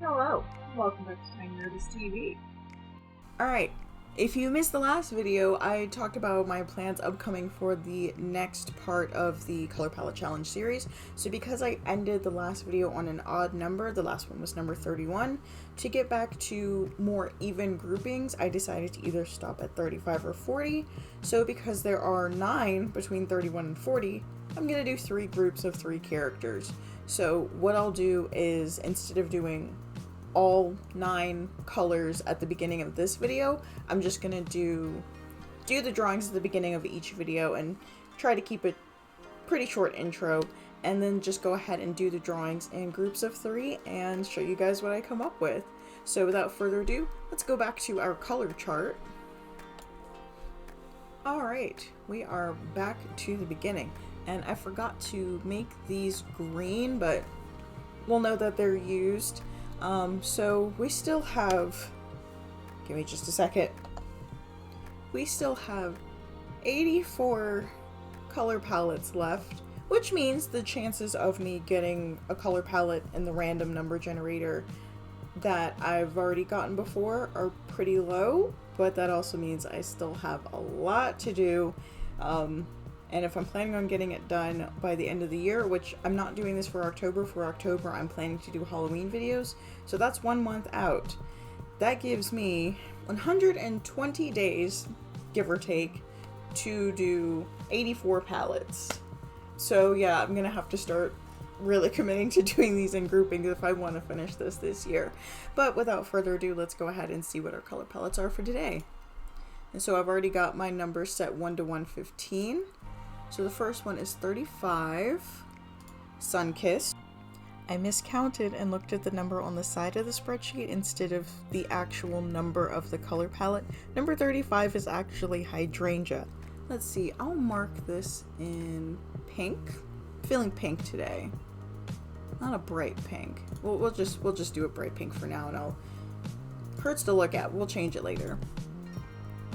Hello, welcome back to Tiny Nerdist TV. Alright, if you missed the last video, I talked about my plans upcoming for the next part of the Color Palette Challenge series. So because I ended the last video on an odd number, the last one was number 31, to get back to more even groupings, I decided to either stop at 35 or 40. So because there are 9 between 31 and 40, I'm going to do 3 groups of 3 characters. So what I'll do is, instead of doing all 9 colors at the beginning of this video, I'm just gonna do the drawings at the beginning of each video and try to keep it pretty short intro, and then just go ahead and do the drawings in groups of 3 and show you guys what I come up with. So without further ado, let's go back to our color chart. Alright, we are back to the beginning, and I forgot to make these green, but we'll know that they're used. So we still have, give me just a second, we still have 84 color palettes left, which means the chances of me getting a color palette in the random number generator that I've already gotten before are pretty low, but that also means I still have a lot to do. And if I'm planning on getting it done by the end of the year, which I'm not doing this for October I'm planning to do Halloween videos, so that's 1 month out. That gives me 120 days, give or take, to do 84 palettes. So yeah, I'm gonna have to start really committing to doing these in groupings if I want to finish this year. But without further ado, let's go ahead and see what our color palettes are for today. And so I've already got my numbers set 1 to 115. So the first one is 35, Sunkissed. I miscounted and looked at the number on the side of the spreadsheet instead of the actual number of the color palette. Number 35 is actually Hydrangea. Let's see, I'll mark this in pink. I'm feeling pink today. Not a bright pink. We'll just do a bright pink for now, and hurts to look at. We'll change it later.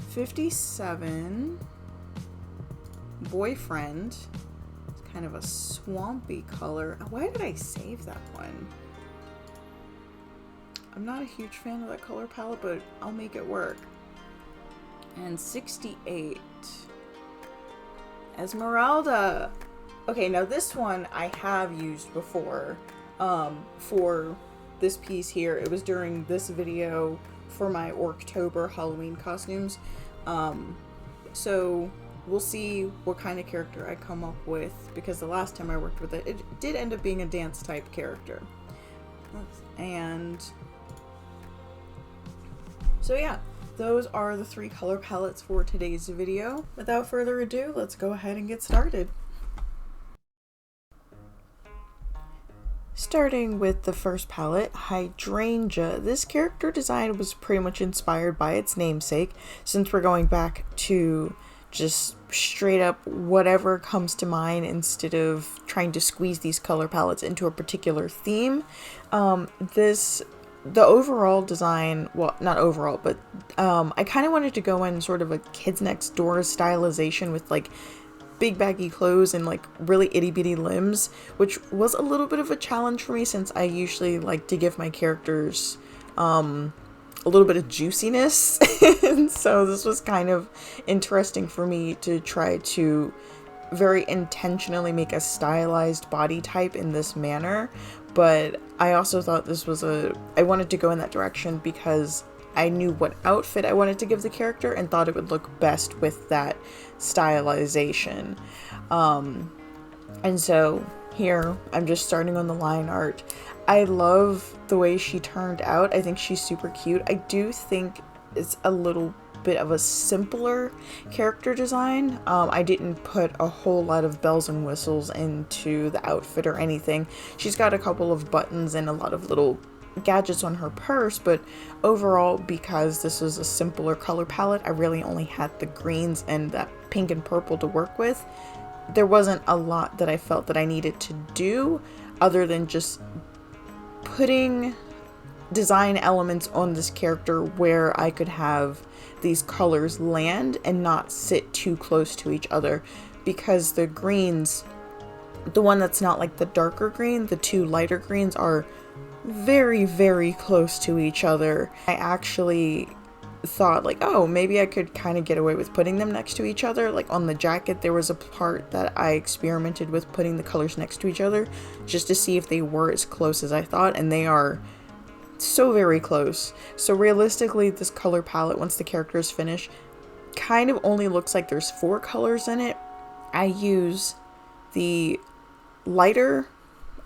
57. Boyfriend. It's kind of a swampy color. Why did I save that one? I'm not a huge fan of that color palette, but I'll make it work. And 68. Esmeralda. Okay, now this one I have used before for this piece here. It was during this video for my October Halloween costumes. So we'll see what kind of character I come up with, because the last time I worked with it, it did end up being a dance type character. And so yeah, those are the 3 color palettes for today's video. Without further ado, let's go ahead and get started. Starting with the first palette, Hydrangea. This character design was pretty much inspired by its namesake, since we're going back to just straight up whatever comes to mind instead of trying to squeeze these color palettes into a particular theme. The overall design, well, not overall, but I kind of wanted to go in sort of a Kids Next Door stylization with like big baggy clothes and like really itty bitty limbs, which was a little bit of a challenge for me since I usually like to give my characters a little bit of juiciness. And so this was kind of interesting for me to try to very intentionally make a stylized body type in this manner. But I also thought this was I wanted to go in that direction because I knew what outfit I wanted to give the character and thought it would look best with that stylization. And so here I'm just starting on the line art. I love the way she turned out. I think she's super cute. I do think it's a little bit of a simpler character design. I didn't put a whole lot of bells and whistles into the outfit or anything. She's got a couple of buttons and a lot of little gadgets on her purse, but overall, because this was a simpler color palette, I really only had the greens and that pink and purple to work with. There wasn't a lot that I felt that I needed to do other than just putting design elements on this character where I could have these colors land and not sit too close to each other, because the greens, the one that's not like the darker green, the 2 lighter greens are very, very close to each other. I actually thought like, oh, maybe I could kind of get away with putting them next to each other. Like on the jacket, there was a part that I experimented with putting the colors next to each other just to see if they were as close as I thought, and they are so very close. So realistically, this color palette, once the character is finished, kind of only looks like there's 4 colors in it. I use the lighter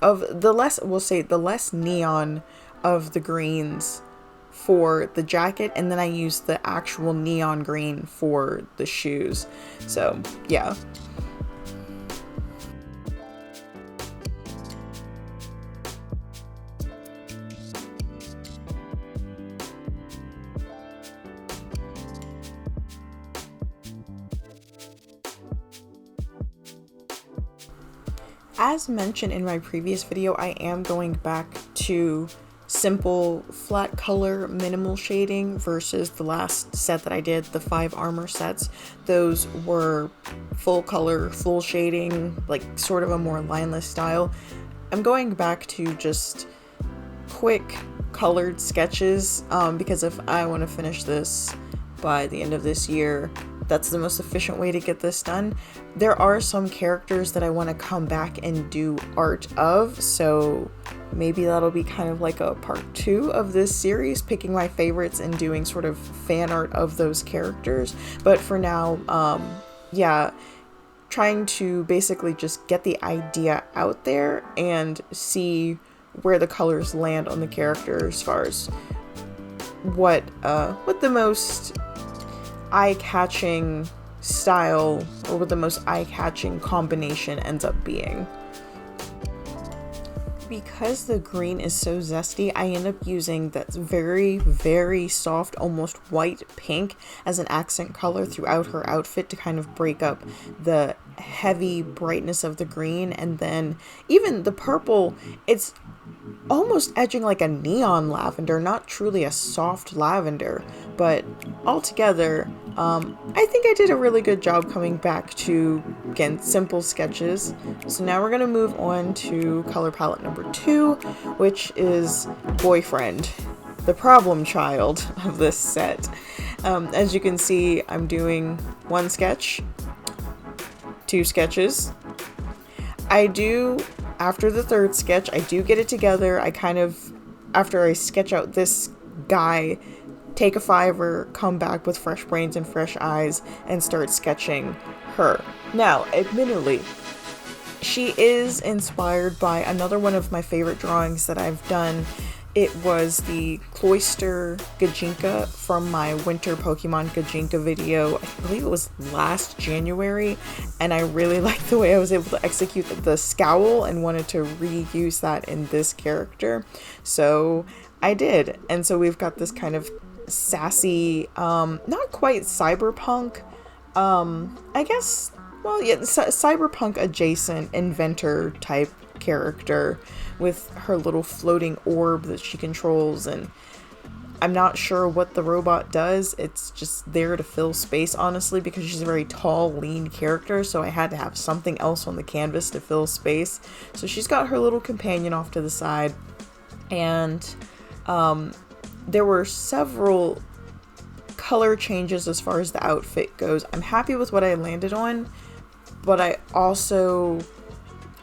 of the less, we'll say the less neon of the greens for the jacket, and then I use the actual neon green for the shoes. So yeah. As mentioned in my previous video, I am going back to simple flat color minimal shading versus the last set that I did, the 5 armor sets. Those were full color, full shading, like sort of a more lineless style. I'm going back to just quick colored sketches because if I want to finish this by the end of this year, that's the most efficient way to get this done. There are some characters that I want to come back and do art of, so maybe that'll be kind of like a part 2 of this series, picking my favorites and doing sort of fan art of those characters. But for now, yeah, trying to basically just get the idea out there and see where the colors land on the character as far as what the most eye-catching style or what the most eye-catching combination ends up being. Because the green is so zesty, I end up using that very, very soft, almost white pink as an accent color throughout her outfit to kind of break up the heavy brightness of the green. And then even the purple, it's almost edging like a neon lavender, not truly a soft lavender, but altogether, I think I did a really good job coming back to, again, simple sketches. So now we're going to move on to color palette number 2, which is Boyfriend, the problem child of this set. As you can see, I'm doing 1 sketch, 2 sketches. I do, after the 3rd sketch, I do get it together. I kind of, after I sketch out this guy, take a 5er, come back with fresh brains and fresh eyes, and start sketching her. Now, admittedly, she is inspired by another one of my favorite drawings that I've done. It was the Cloyster Gajinka from my Winter Pokemon Gajinka video. I believe it was last January, and I really liked the way I was able to execute the scowl and wanted to reuse that in this character. So I did, and so we've got this kind of sassy, not quite cyberpunk, I guess, well, yeah, cyberpunk adjacent inventor type character with her little floating orb that she controls, and I'm not sure what the robot does. It's just there to fill space, honestly, because she's a very tall, lean character, so I had to have something else on the canvas to fill space. So she's got her little companion off to the side, and there were several color changes as far as the outfit goes. I'm happy with what I landed on, but I also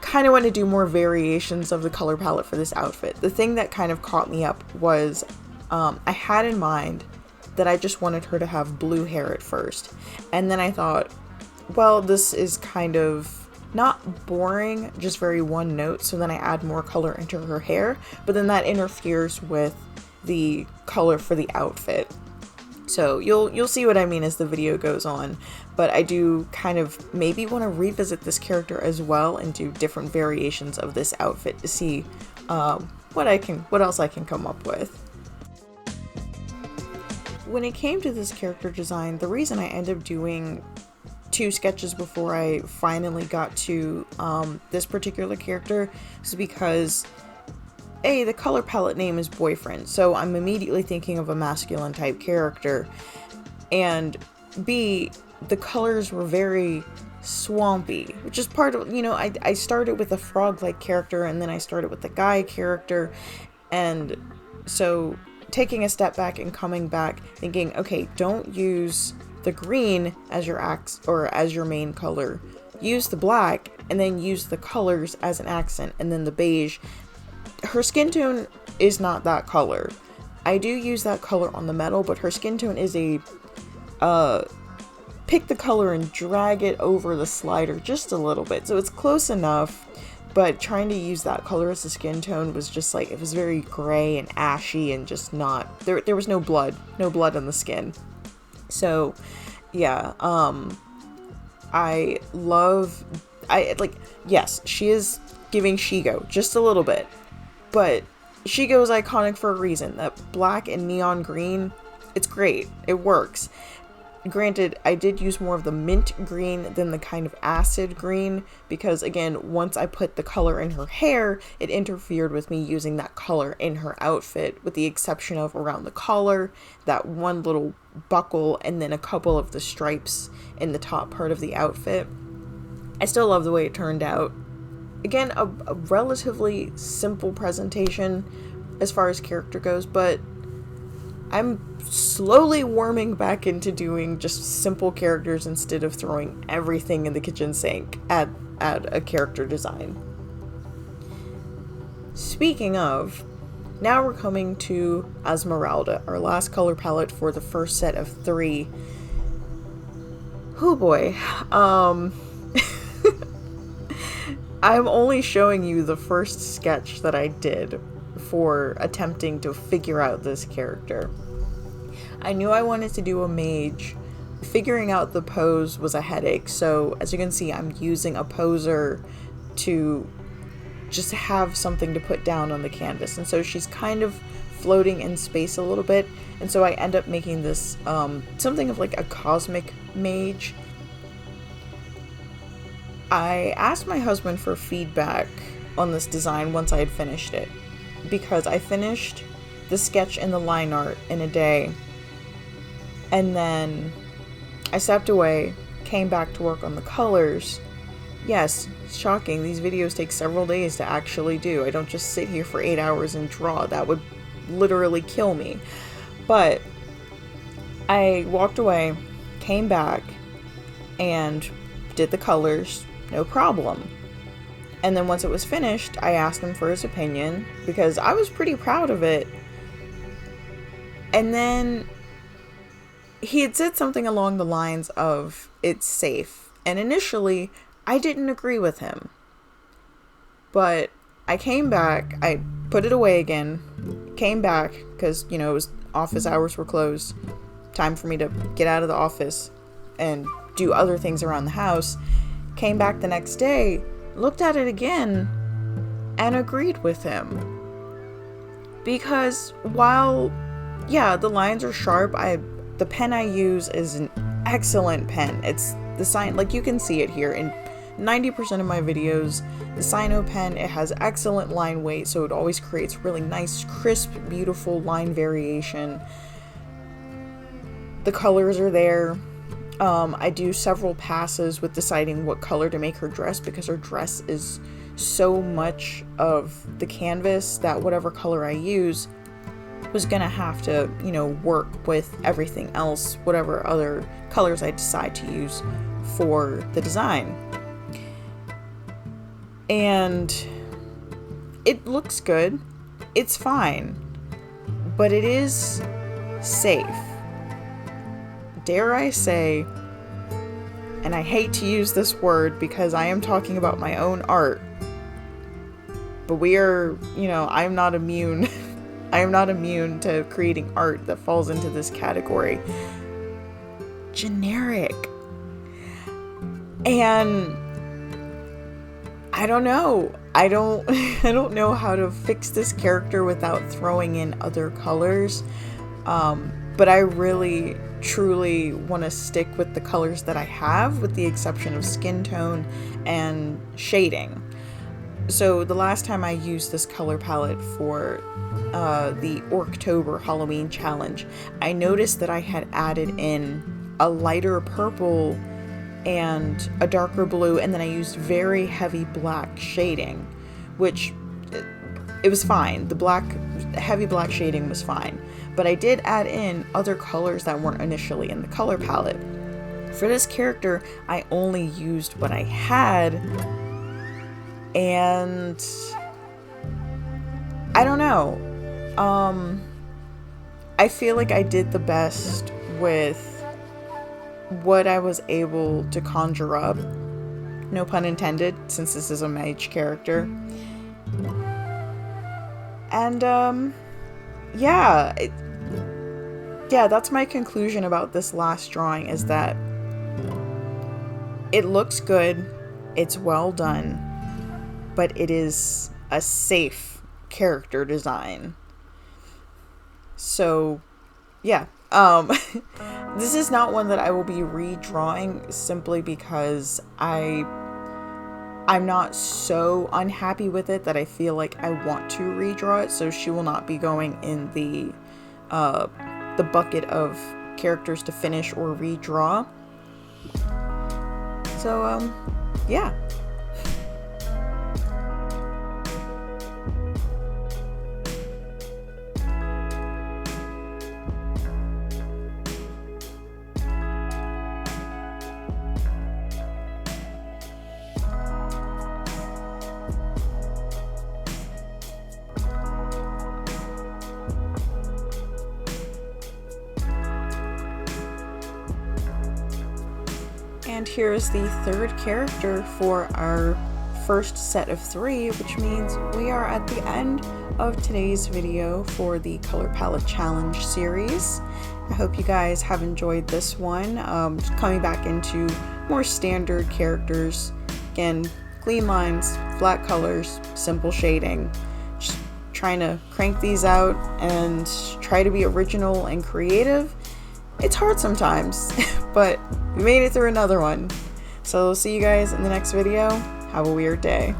kind of want to do more variations of the color palette for this outfit. The thing that kind of caught me up was I had in mind that I just wanted her to have blue hair at first, and then I thought, well, this is kind of not boring, just very one note, so then I add more color into her hair, but then that interferes with the color for the outfit. So you'll see what I mean as the video goes on, but I do kind of maybe want to revisit this character as well and do different variations of this outfit to see what else I can come up with. When it came to this character design, the reason I ended up doing 2 sketches before I finally got to this particular character is because A, the color palette name is Boyfriend, so I'm immediately thinking of a masculine type character, and B, the colors were very swampy, which is part of, I started with a frog-like character, and then I started with the guy character, And so taking a step back and coming back thinking, okay, don't use the green as your as your main color. Use the black and then use the colors as an accent, and then the beige. Her skin tone is not that color. I do use that color on the metal, but her skin tone is a pick the color and drag it over the slider just a little bit. So it's close enough, but trying to use that color as a skin tone was just like, it was very gray and ashy and just not, there was no blood on the skin. So yeah, yes, she is giving Shigo just a little bit, but Shigo is iconic for a reason. That black and neon green, it's great. It works. Granted, I did use more of the mint green than the kind of acid green because, again, once I put the color in her hair, it interfered with me using that color in her outfit, with the exception of around the collar, that one little buckle, and then a couple of the stripes in the top part of the outfit. I still love the way it turned out. Again, a relatively simple presentation as far as character goes, but I'm slowly warming back into doing just simple characters instead of throwing everything in the kitchen sink at a character design. Speaking of, now we're coming to Esmeralda, our last color palette for the first set of 3. Oh boy. I'm only showing you the first sketch that I did for attempting to figure out this character. I knew I wanted to do a mage. Figuring out the pose was a headache, so as you can see, I'm using a poser to just have something to put down on the canvas. And so she's kind of floating in space a little bit, and so I end up making this something of like a cosmic mage. I asked my husband for feedback on this design once I had finished it, because I finished the sketch and the line art in a day, and then I stepped away, came back to work on the colors. Yes, shocking, these videos take several days to actually do. I don't just sit here for 8 hours and draw. That would literally kill me. But I walked away, came back, and did the colors, no problem. And then once it was finished, I asked him for his opinion because I was pretty proud of it. And then he had said something along the lines of, it's safe. And initially, I didn't agree with him. But I came back, I put it away again, came back, because, you know, it was office hours were closed. Time for me to get out of the office and do other things around the house. Came back the next day, looked at it again, and agreed with him. Because while, yeah, the lines are sharp, the pen I use is an excellent pen. It's the Sino, like you can see it here in 90% of my videos, the Sino pen, it has excellent line weight, so it always creates really nice, crisp, beautiful line variation. The colors are there. I do several passes with deciding what color to make her dress, because her dress is so much of the canvas that whatever color I use was gonna have to, you know, work with everything else, whatever other colors I decide to use for the design. And it looks good, it's fine, but it is safe. Dare I say, and I hate to use this word because I am talking about my own art, but we are, you know, I am not immune. I am not immune to creating art that falls into this category. Generic. And I don't know. I don't know how to fix this character without throwing in other colors. But I really, truly want to stick with the colors that I have, with the exception of skin tone and shading. So the last time I used this color palette for the Orktober Halloween challenge, I noticed that I had added in a lighter purple and a darker blue, and then I used very heavy black shading, which it was fine. The heavy black shading was fine. But I did add in other colors that weren't initially in the color palette. For this character, I only used what I had, and I don't know. I feel like I did the best with what I was able to conjure up. No pun intended, since this is a mage character. And, yeah, that's my conclusion about this last drawing, is that it looks good, it's well done, but it is a safe character design. So, yeah, this is not one that I will be redrawing, simply because I'm not so unhappy with it that I feel like I want to redraw it, so she will not be going in the bucket of characters to finish or redraw. So, yeah. And here's the third character for our first set of 3, which means we are at the end of today's video for the Color Palette Challenge series. I hope you guys have enjoyed this one. Just coming back into more standard characters. Again, clean lines, flat colors, simple shading. Just trying to crank these out and try to be original and creative. It's hard sometimes, but we made it through another one. So see you guys in the next video. Have a weird day.